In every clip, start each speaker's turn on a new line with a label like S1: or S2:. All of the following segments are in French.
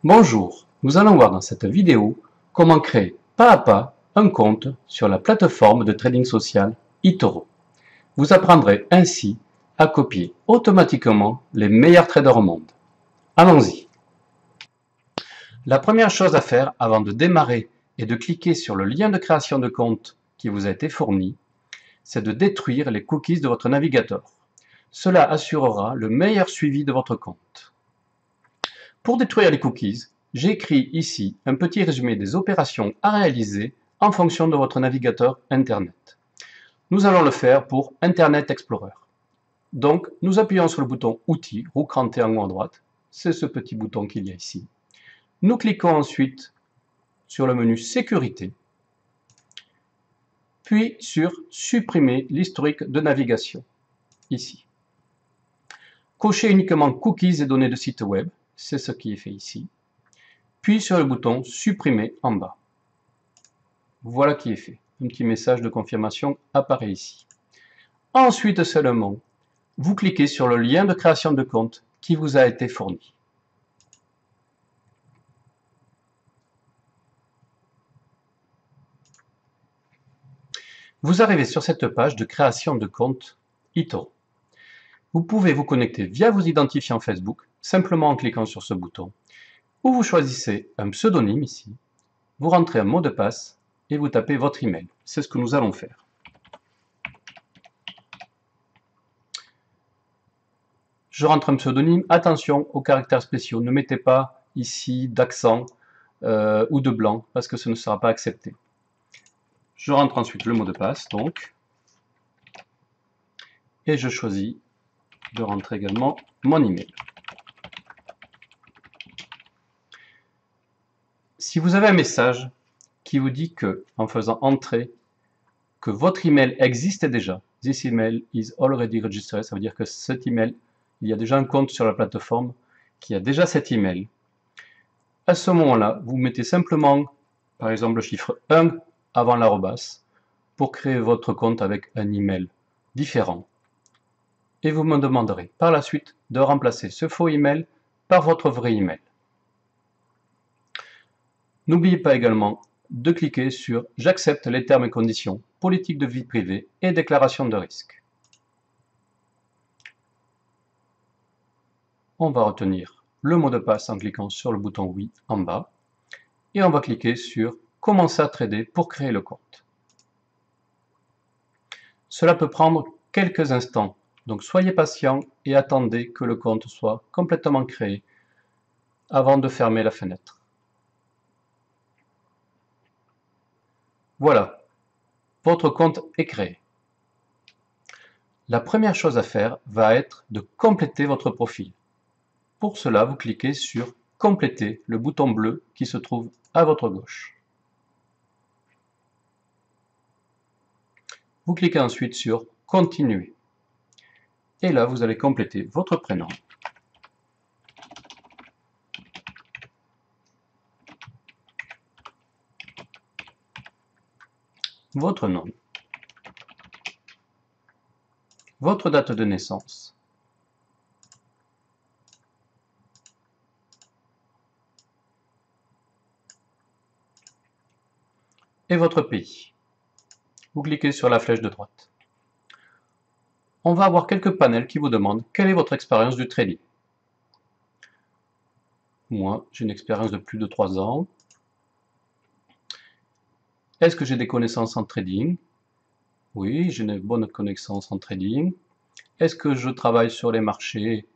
S1: Bonjour, nous allons voir dans cette vidéo comment créer pas à pas un compte sur la plateforme de trading social eToro. Vous apprendrez ainsi à copier automatiquement les meilleurs traders au monde. Allons-y. La première chose à faire avant de démarrer et de cliquer sur le lien de création de compte qui vous a été fourni, c'est de détruire les cookies de votre navigateur. Cela assurera le meilleur suivi de votre compte. Pour détruire les cookies, j'ai écrit ici un petit résumé des opérations à réaliser en fonction de votre navigateur Internet. Nous allons le faire pour Internet Explorer. Donc, nous appuyons sur le bouton Outils, roue crantée en haut à droite. C'est ce petit bouton qu'il y a ici. Nous cliquons ensuite sur le menu Sécurité, puis sur Supprimer l'historique de navigation, ici. Cochez uniquement Cookies et données de site web, c'est ce qui est fait ici. Puis sur le bouton Supprimer en bas. Voilà qui est fait. Un petit message de confirmation apparaît ici. Ensuite seulement, vous cliquez sur le lien de création de compte qui vous a été fourni. Vous arrivez sur cette page de création de compte eToro. Vous pouvez vous connecter via vos identifiants Facebook, simplement en cliquant sur ce bouton, ou vous choisissez un pseudonyme ici, vous rentrez un mot de passe et vous tapez votre email. C'est ce que nous allons faire. Je rentre un pseudonyme. Attention aux caractères spéciaux. Ne mettez pas ici d'accent ou de blanc parce que ce ne sera pas accepté. Je rentre ensuite le mot de passe, donc, et je choisis de rentrer également mon email. Si vous avez un message qui vous dit que, en faisant entrer, que votre email existe déjà, this email is already registered, ça veut dire que cet email, il y a déjà un compte sur la plateforme qui a déjà cet email. À ce moment-là, vous mettez simplement, par exemple, le chiffre 1 avant l'arrobas pour créer votre compte avec un email différent. Et vous me demanderez par la suite de remplacer ce faux email par votre vrai email. N'oubliez pas également de cliquer sur « J'accepte les termes et conditions, politique de vie privée et déclaration de risque ». On va retenir le mot de passe en cliquant sur le bouton « Oui » en bas et on va cliquer sur « Commencer à trader » pour créer le compte. Cela peut prendre quelques instants, donc soyez patient et attendez que le compte soit complètement créé avant de fermer la fenêtre. Voilà, votre compte est créé. La première chose à faire va être de compléter votre profil. Pour cela, vous cliquez sur « Compléter », le bouton bleu qui se trouve à votre gauche. Vous cliquez ensuite sur « Continuer ». Et là, vous allez compléter votre prénom, votre nom, votre date de naissance, et votre pays. Vous cliquez sur la flèche de droite. On va avoir quelques panels qui vous demandent quelle est votre expérience du trading. Moi, j'ai une expérience de plus de 3 ans. Est-ce que j'ai des connaissances en trading? Oui, j'ai une bonne connaissance en trading. Est-ce que je travaille sur les marchés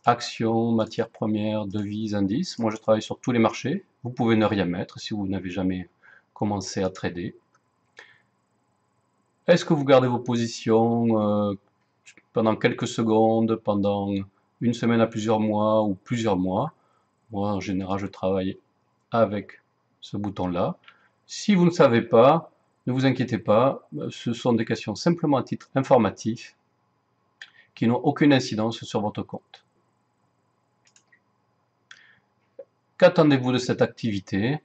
S1: actions, matières premières, devises, indices? Moi, je travaille sur tous les marchés. Vous pouvez ne rien mettre si vous n'avez jamais commencé à trader. Est-ce que vous gardez vos positions pendant quelques secondes, pendant une semaine à plusieurs mois ou plusieurs mois? Moi, en général, je travaille avec ce bouton-là. Si vous ne savez pas, ne vous inquiétez pas, ce sont des questions simplement à titre informatif qui n'ont aucune incidence sur votre compte. Qu'attendez-vous de cette activité?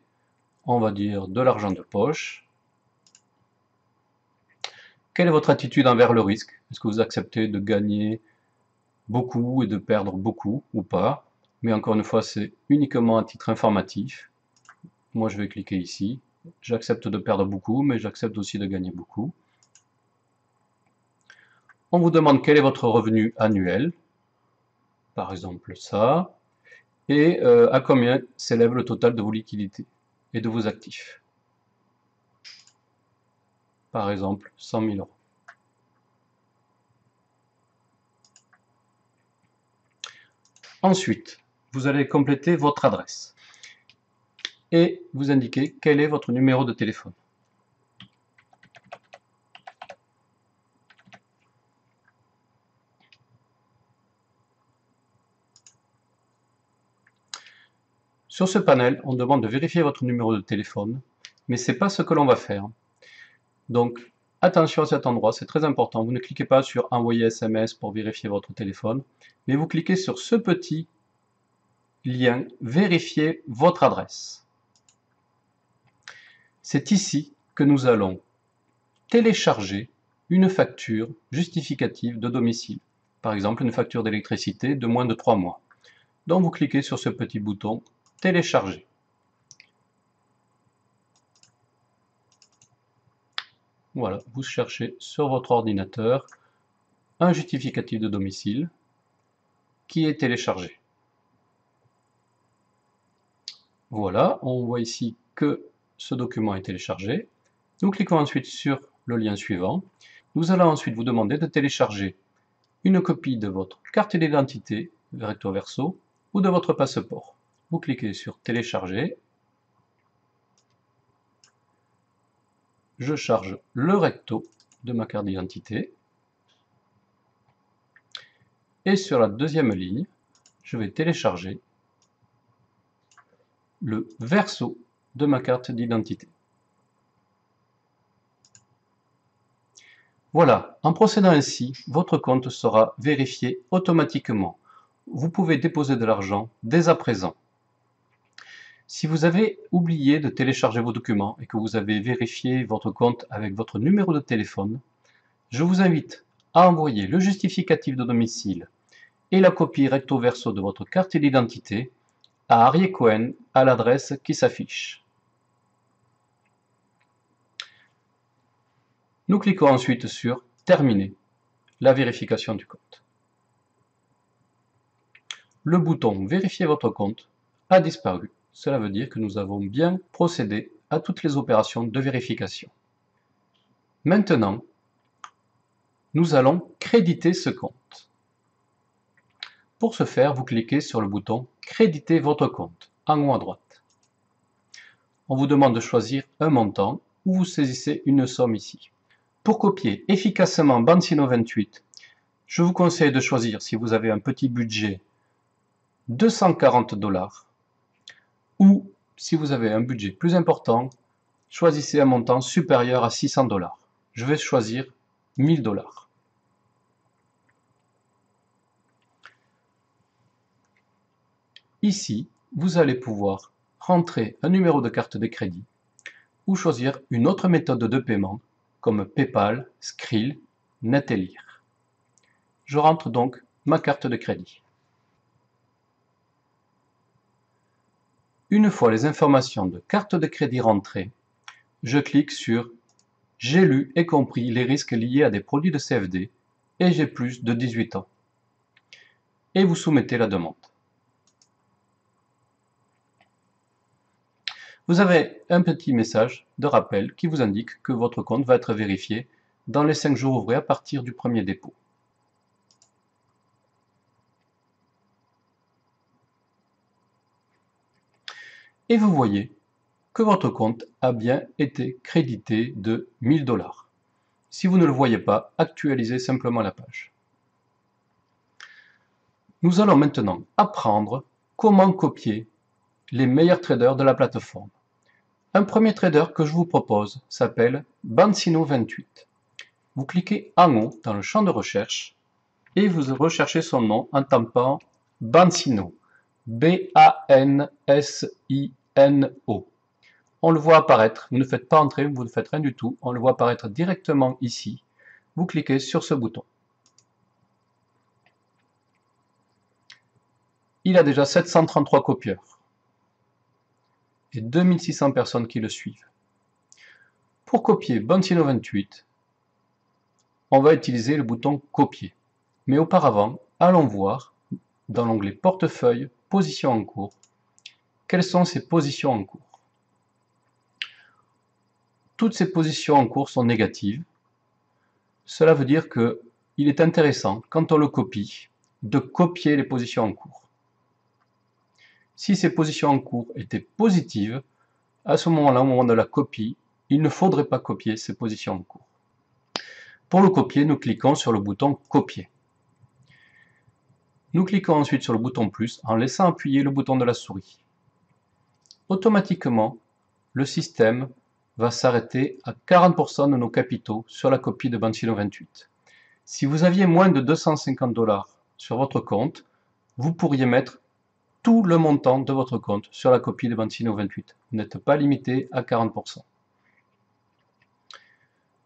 S1: On va dire de l'argent de poche. Quelle est votre attitude envers le risque? Est-ce que vous acceptez de gagner beaucoup et de perdre beaucoup ou pas? mais encore une fois, c'est uniquement à titre informatif. Moi, je vais cliquer ici. J'accepte de perdre beaucoup, mais j'accepte aussi de gagner beaucoup. On vous demande quel est votre revenu annuel, par exemple ça, et à combien s'élève le total de vos liquidités et de vos actifs. Par exemple, 100 000 euros. Ensuite, vous allez compléter votre adresse et vous indiquez quel est votre numéro de téléphone. Sur ce panel, on demande de vérifier votre numéro de téléphone, mais ce n'est pas ce que l'on va faire. Donc, attention à cet endroit, c'est très important. Vous ne cliquez pas sur envoyer SMS pour vérifier votre téléphone, mais vous cliquez sur ce petit lien vérifier votre adresse. C'est ici que nous allons télécharger une facture justificative de domicile. Par exemple, une facture d'électricité de moins de 3 mois. Donc vous cliquez sur ce petit bouton télécharger. Voilà, vous cherchez sur votre ordinateur un justificatif de domicile qui est téléchargé. Voilà, on voit ici que ce document est téléchargé. Nous cliquons ensuite sur le lien suivant. Nous allons ensuite vous demander de télécharger une copie de votre carte d'identité recto verso ou de votre passeport. Vous cliquez sur télécharger. Je charge le recto de ma carte d'identité. Et sur la deuxième ligne, je vais télécharger le verso de ma carte d'identité. Voilà, en procédant ainsi, votre compte sera vérifié automatiquement. Vous pouvez déposer de l'argent dès à présent. Si vous avez oublié de télécharger vos documents et que vous avez vérifié votre compte avec votre numéro de téléphone, je vous invite à envoyer le justificatif de domicile et la copie recto verso de votre carte d'identité à Arié Cohen à l'adresse qui s'affiche. Nous cliquons ensuite sur Terminer la vérification du compte. Le bouton Vérifier votre compte a disparu. Cela veut dire que nous avons bien procédé à toutes les opérations de vérification. Maintenant, nous allons créditer ce compte. Pour ce faire, vous cliquez sur le bouton Créditer votre compte en haut à droite. On vous demande de choisir un montant ou vous saisissez une somme ici. Pour copier efficacement Bancino 28, je vous conseille de choisir, si vous avez un petit budget, 240 $, ou si vous avez un budget plus important, choisissez un montant supérieur à 600 $. Je vais choisir 1000 $. Ici, vous allez pouvoir rentrer un numéro de carte de crédit ou choisir une autre méthode de paiement comme PayPal, Skrill, Netelir. Je rentre donc ma carte de crédit. Une fois les informations de carte de crédit rentrées, je clique sur « J'ai lu et compris les risques liés à des produits de CFD et j'ai plus de 18 ans » et vous soumettez la demande. Vous avez un petit message de rappel qui vous indique que votre compte va être vérifié dans les 5 jours ouvrés à partir du premier dépôt. Et vous voyez que votre compte a bien été crédité de 1000 $. Si vous ne le voyez pas, actualisez simplement la page. Nous allons maintenant apprendre comment copier les meilleurs traders de la plateforme. Un premier trader que je vous propose s'appelle Bancino 28. Vous cliquez en haut dans le champ de recherche et vous recherchez son nom en tapant Bancino. B-A-N-S-I-N-O. On le voit apparaître, vous ne faites pas entrer, vous ne faites rien du tout, on le voit apparaître directement ici. Vous cliquez sur ce bouton. il a déjà 733 copieurs et 2600 personnes qui le suivent. Pour copier Bantino 28, on va utiliser le bouton copier. Mais auparavant, allons voir dans l'onglet portefeuille, position en cours, quelles sont ces positions en cours. Toutes ces positions en cours sont négatives. Cela veut dire qu'il est intéressant, quand on le copie, de copier les positions en cours. Si ces positions en cours étaient positives, à ce moment-là, au moment de la copie, il ne faudrait pas copier ces positions en cours. Pour le copier, nous cliquons sur le bouton copier. Nous cliquons ensuite sur le bouton plus en laissant appuyer le bouton de la souris. Automatiquement, le système va s'arrêter à 40% de nos capitaux sur la copie de Bantino 28. Si vous aviez moins de 250 $ sur votre compte, vous pourriez mettre tout le montant de votre compte sur la copie de Bantino 28. Vous n'êtes pas limité à 40%.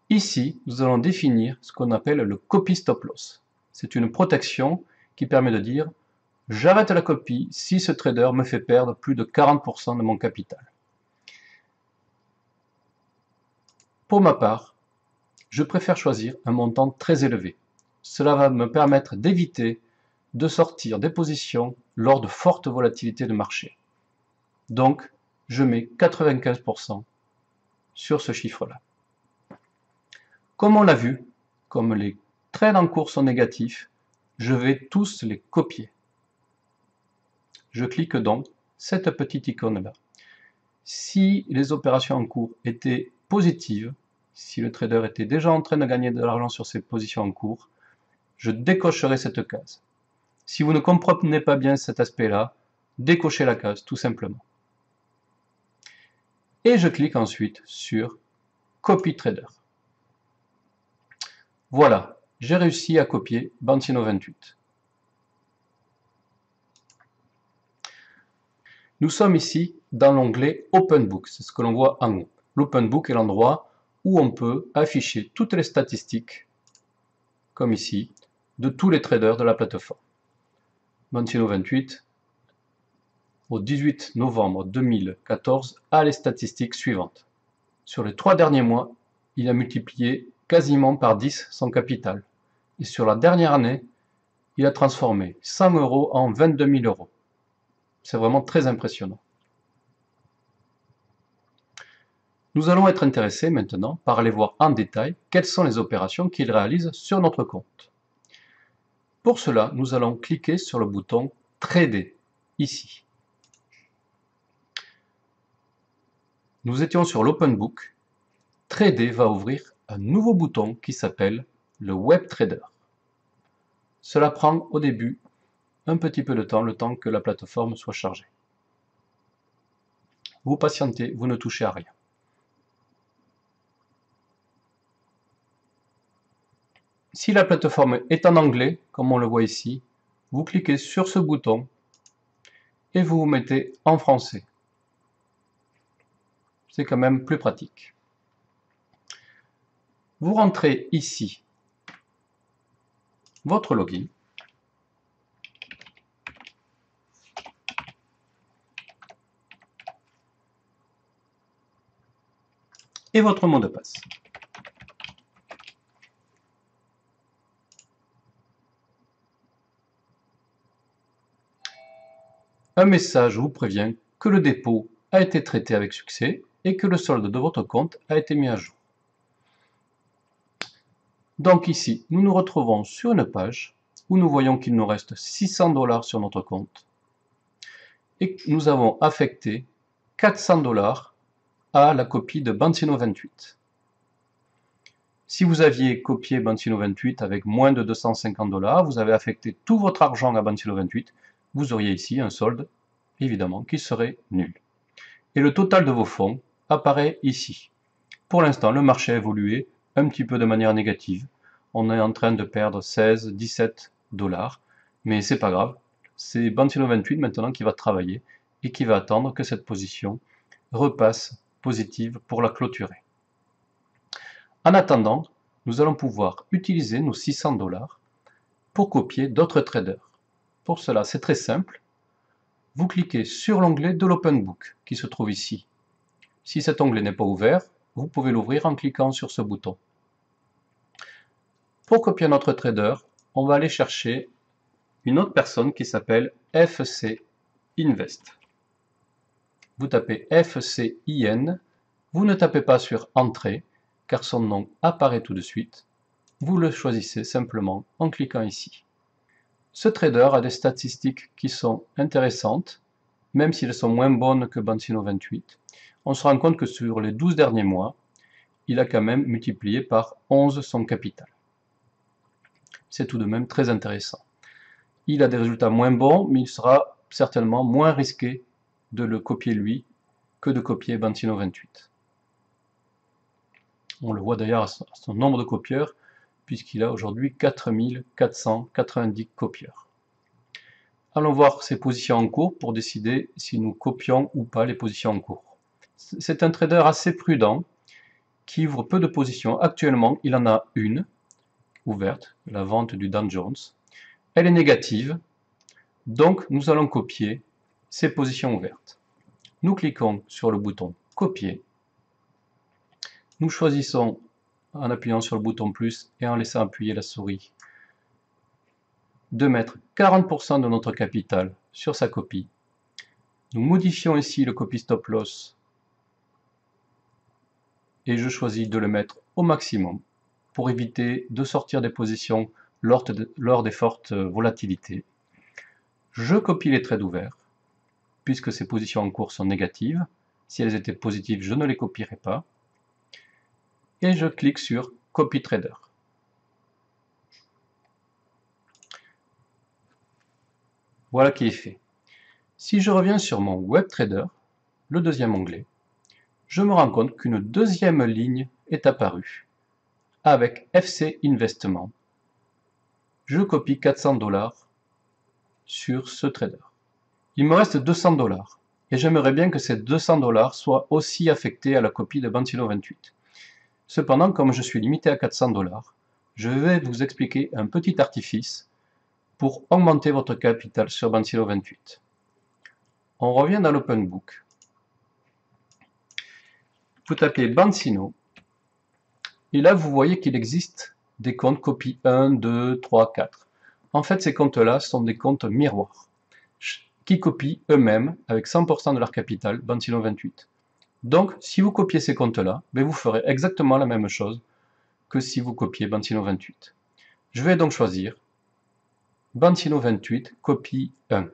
S1: Ici, nous allons définir ce qu'on appelle le copy stop loss. C'est une protection qui permet de dire « J'arrête la copie si ce trader me fait perdre plus de 40% de mon capital ». Pour ma part, je préfère choisir un montant très élevé. Cela va me permettre d'éviter de sortir des positions lors de fortes volatilités de marché. Donc, je mets 95% sur ce chiffre-là. Comme on l'a vu, comme les trades en cours sont négatifs, je vais tous les copier. Je clique donc cette petite icône-là. Si les opérations en cours étaient positives, si le trader était déjà en train de gagner de l'argent sur ses positions en cours, je décocherai cette case. Si vous ne comprenez pas bien cet aspect-là, décochez la case tout simplement. Et je clique ensuite sur Copy Trader. Voilà, j'ai réussi à copier Bantino 28. Nous sommes ici dans l'onglet Open Book, c'est ce que l'on voit en haut. L'Open Book est l'endroit où on peut afficher toutes les statistiques, comme ici, de tous les traders de la plateforme. Bantino 28, au 18 novembre 2014, a les statistiques suivantes. Sur les 3 derniers mois, il a multiplié quasiment par 10 son capital. Et sur la dernière année, il a transformé 100 € en 22 000 €. C'est vraiment très impressionnant. Nous allons être intéressés maintenant par aller voir en détail quelles sont les opérations qu'il réalise sur notre compte. Pour cela, nous allons cliquer sur le bouton Trader, ici. Nous étions sur l'Open Book. Trader va ouvrir un nouveau bouton qui s'appelle le Web Trader. Cela prend au début un petit peu de temps, le temps que la plateforme soit chargée. Vous patientez, vous ne touchez à rien. Si la plateforme est en anglais, comme on le voit ici, vous cliquez sur ce bouton et vous vous mettez en français. C'est quand même plus pratique. Vous rentrez ici votre login. Et votre mot de passe. Un message vous prévient que le dépôt a été traité avec succès et que le solde de votre compte a été mis à jour. Donc ici, nous nous retrouvons sur une page où nous voyons qu'il nous reste 600 $ sur notre compte et que nous avons affecté 400 $ à la copie de Bantino 28. Si vous aviez copié Bantino 28 avec moins de 250 $, vous avez affecté tout votre argent à Bantino 28, vous auriez ici un solde, évidemment, qui serait nul. Et le total de vos fonds apparaît ici. Pour l'instant, le marché a évolué un petit peu de manière négative. On est en train de perdre 16, 17 $, mais c'est pas grave. C'est Bantino 28 maintenant qui va travailler et qui va attendre que cette position repasse positive pour la clôturer. En attendant, nous allons pouvoir utiliser nos 600 $ pour copier d'autres traders. Pour cela, c'est très simple. vous cliquez sur l'onglet de l'Open Book qui se trouve ici. Si cet onglet n'est pas ouvert, vous pouvez l'ouvrir en cliquant sur ce bouton. Pour copier notre trader, on va aller chercher une autre personne qui s'appelle FC Invest. Vous tapez FCIN, vous ne tapez pas sur Entrée, car son nom apparaît tout de suite. Vous le choisissez simplement en cliquant ici. Ce trader a des statistiques qui sont intéressantes, même si elles sont moins bonnes que Bancino 28. On se rend compte que sur les 12 derniers mois, il a quand même multiplié par 11 son capital. C'est tout de même très intéressant. Il a des résultats moins bons, mais il sera certainement moins risqué de le copier lui que de copier Bancino 28. On le voit d'ailleurs à son nombre de copieurs, puisqu'il a aujourd'hui 4490 copieurs. Allons voir ses positions en cours pour décider si nous copions ou pas les positions en cours. C'est un trader assez prudent qui ouvre peu de positions. Actuellement, il en a une ouverte, la vente du Dow Jones. Elle est négative, donc nous allons copier ces positions ouvertes. Nous cliquons sur le bouton Copier. Nous choisissons en appuyant sur le bouton plus et en laissant appuyer la souris de mettre 40% de notre capital sur sa copie. Nous modifions ici le copy stop loss et je choisis de le mettre au maximum pour éviter de sortir des positions lors des fortes volatilités. Je copie les trades ouverts puisque ces positions en cours sont négatives. Si elles étaient positives, je ne les copierai pas. Et je clique sur Copy Trader. Voilà qui est fait. Si je reviens sur mon WebTrader, le deuxième onglet, je me rends compte qu'une deuxième ligne est apparue avec FC Investment. Je copie 400 $ sur ce trader. Il me reste 200 $ et j'aimerais bien que ces 200 $ soient aussi affectés à la copie de Bancino 28. Cependant, comme je suis limité à 400 $, je vais vous expliquer un petit artifice pour augmenter votre capital sur Bancino 28. On revient dans l'Open Book. Vous tapez Bancino et là vous voyez qu'il existe des comptes copie 1, 2, 3, 4. En fait, ces comptes-là sont des comptes miroirs qui copient eux-mêmes avec 100% de leur capital Bancino 28. Donc, si vous copiez ces comptes-là, vous ferez exactement la même chose que si vous copiez Bancino 28. Je vais donc choisir Bancino 28, copie 1.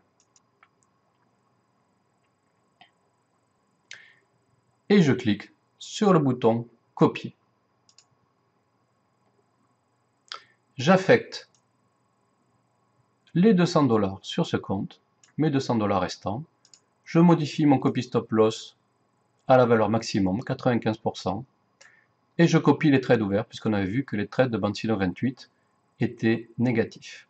S1: Et je clique sur le bouton Copier. J'affecte les 200 $ sur ce compte, mes 200 $ restants. Je modifie mon copy stop loss à la valeur maximum, 95%, et je copie les trades ouverts, puisqu'on avait vu que les trades de Bancino 28 étaient négatifs.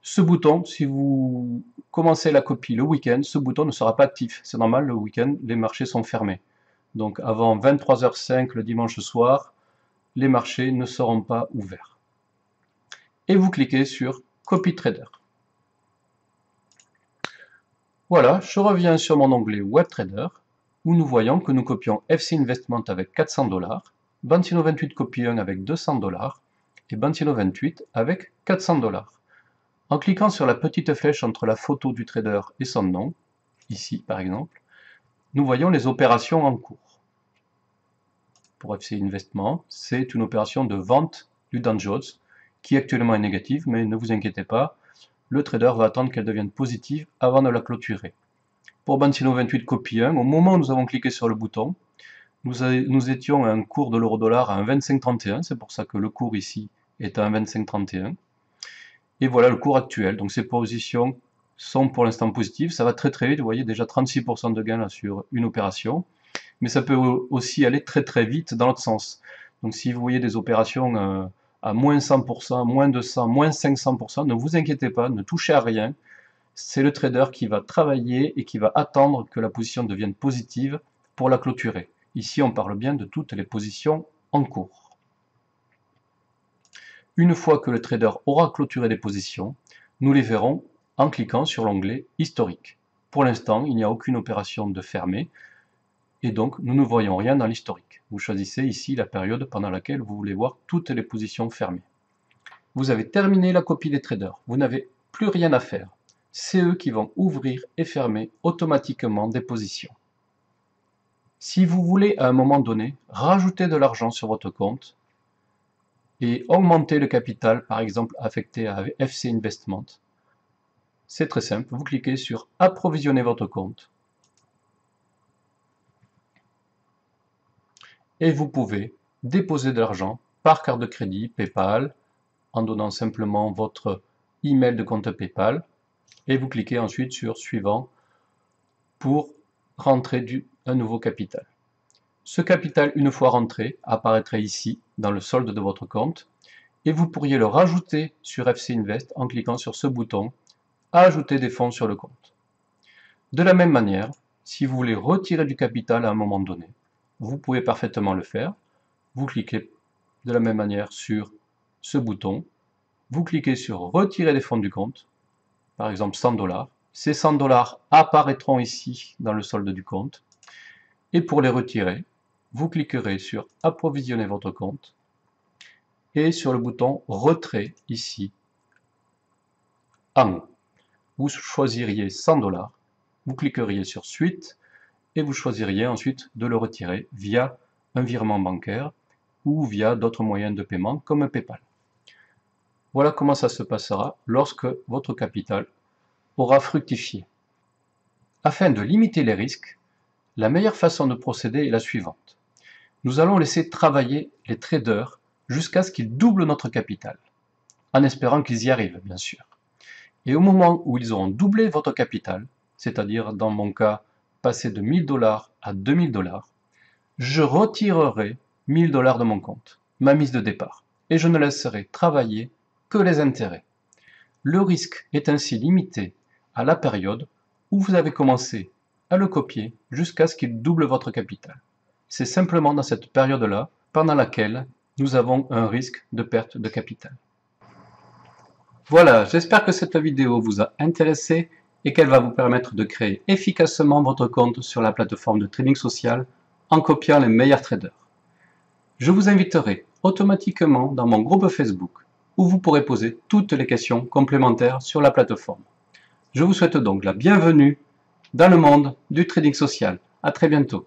S1: Ce bouton, si vous commencez la copie le week-end, ce bouton ne sera pas actif. C'est normal, le week-end, les marchés sont fermés. Donc avant 23h05 le dimanche soir, les marchés ne seront pas ouverts. Et vous cliquez sur Copy Trader. Voilà, je reviens sur mon onglet WebTrader, où nous voyons que nous copions FC Investment avec 400 $, Bancino 28 copie 1 avec 200 $ et Bancino 28 avec 400 $. En cliquant sur la petite flèche entre la photo du trader et son nom, ici par exemple, nous voyons les opérations en cours. Pour FC Investment, c'est une opération de vente du Dow Jones qui actuellement est négative, mais ne vous inquiétez pas, le trader va attendre qu'elle devienne positive avant de la clôturer. Pour Bancino 28 copie 1, au moment où nous avons cliqué sur le bouton, nous étions à un cours de l'euro-dollar à 1,2531, c'est pour ça que le cours ici est à 1,2531. Et voilà le cours actuel, donc ces positions sont pour l'instant positives, ça va très très vite, vous voyez déjà 36% de gain là sur une opération, mais ça peut aussi aller très très vite dans l'autre sens. Donc si vous voyez des opérations à moins 100%, moins 200, moins 500%, ne vous inquiétez pas, ne touchez à rien. C'est le trader qui va travailler et qui va attendre que la position devienne positive pour la clôturer. Ici, on parle bien de toutes les positions en cours. Une fois que le trader aura clôturé les positions, nous les verrons en cliquant sur l'onglet historique. Pour l'instant, il n'y a aucune opération de fermer et donc nous ne voyons rien dans l'historique. Vous choisissez ici la période pendant laquelle vous voulez voir toutes les positions fermées. Vous avez terminé la copie des traders, vous n'avez plus rien à faire. C'est eux qui vont ouvrir et fermer automatiquement des positions. Si vous voulez à un moment donné rajouter de l'argent sur votre compte et augmenter le capital, par exemple affecté à FC Investment, c'est très simple, vous cliquez sur approvisionner votre compte et vous pouvez déposer de l'argent par carte de crédit, PayPal, en donnant simplement votre email de compte PayPal et vous cliquez ensuite sur suivant pour rentrer un nouveau capital. Ce capital, une fois rentré, apparaîtrait ici dans le solde de votre compte et vous pourriez le rajouter sur FC Invest en cliquant sur ce bouton ajouter des fonds sur le compte. De la même manière, si vous voulez retirer du capital à un moment donné, vous pouvez parfaitement le faire. Vous cliquez de la même manière sur ce bouton, vous cliquez sur retirer des fonds du compte, par exemple 100 $. Ces 100 $ apparaîtront ici dans le solde du compte. Et pour les retirer, vous cliquerez sur approvisionner votre compte et sur le bouton retrait ici en haut. Vous choisiriez 100 $, vous cliqueriez sur suite et vous choisiriez ensuite de le retirer via un virement bancaire ou via d'autres moyens de paiement comme PayPal. Voilà comment ça se passera lorsque votre capital aura fructifié. Afin de limiter les risques, la meilleure façon de procéder est la suivante. Nous allons laisser travailler les traders jusqu'à ce qu'ils doublent notre capital, en espérant qu'ils y arrivent, bien sûr. Et au moment où ils auront doublé votre capital, c'est-à-dire dans mon cas, passer de 1000 $ à 2000 $, je retirerai 1000 $ de mon compte, ma mise de départ, et je ne laisserai travailler que les intérêts. Le risque est ainsi limité à la période où vous avez commencé à le copier jusqu'à ce qu'il double votre capital. C'est simplement dans cette période-là, pendant laquelle nous avons un risque de perte de capital. Voilà, j'espère que cette vidéo vous a intéressé et qu'elle va vous permettre de créer efficacement votre compte sur la plateforme de trading social en copiant les meilleurs traders. Je vous inviterai automatiquement dans mon groupe Facebook où vous pourrez poser toutes les questions complémentaires sur la plateforme. Je vous souhaite donc la bienvenue dans le monde du trading social. À très bientôt.